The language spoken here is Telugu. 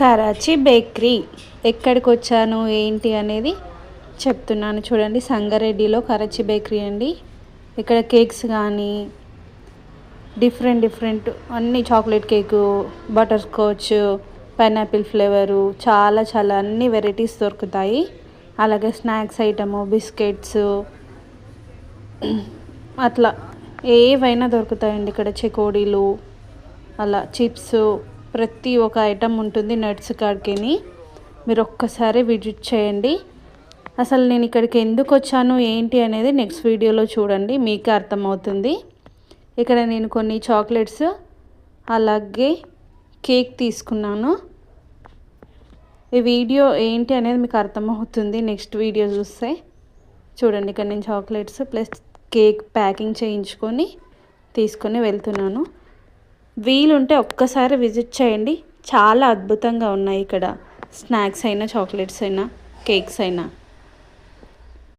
కరాచీ బేకరీ ఎక్కడికి వచ్చాను ఏంటి అనేది చెప్తున్నాను చూడండి. సంగారెడ్డిలో కరాచీ బేకరీ అండి. ఇక్కడ కేక్స్ కానీ డిఫరెంట్ అన్ని chocolate cake, butter scotch, pineapple flavour చాలా అన్ని వెరైటీస్ దొరుకుతాయి. అలాగే స్నాక్స్ ఐటము, బిస్కెట్స్ అట్లా ఏవైనా దొరుకుతాయండి ఇక్కడ. చెకోడీలు, అలా చిప్స్, ప్రతి ఒక్క ఐటమ్ ఉంటుంది నట్స్ కాడికిని. మీరు ఒక్కసారి విజిట్ చేయండి. అసలు నేను ఇక్కడికి ఎందుకు వచ్చాను ఏంటి అనేది నెక్స్ట్ వీడియోలో చూడండి, మీకే అర్థమవుతుంది. ఇక్కడ నేను కొన్ని చాక్లెట్స్ అలాగే కేక్ తీసుకున్నాను. ఈ వీడియో ఏంటి అనేది మీకు అర్థమవుతుంది నెక్స్ట్ వీడియో చూస్తే. చూడండి, ఇక్కడ నేను చాక్లెట్స్ ప్లస్ కేక్ ప్యాకింగ్ చేయించుకొని తీసుకొని వెళ్తున్నాను. వీలుంటే ఒక్కసారి విజిట్ చేయండి, చాలా అద్భుతంగా ఉన్నాయి ఇక్కడ. స్నాక్స్ అయినా, చాక్లెట్స్ అయినా, కేక్స్ అయినా.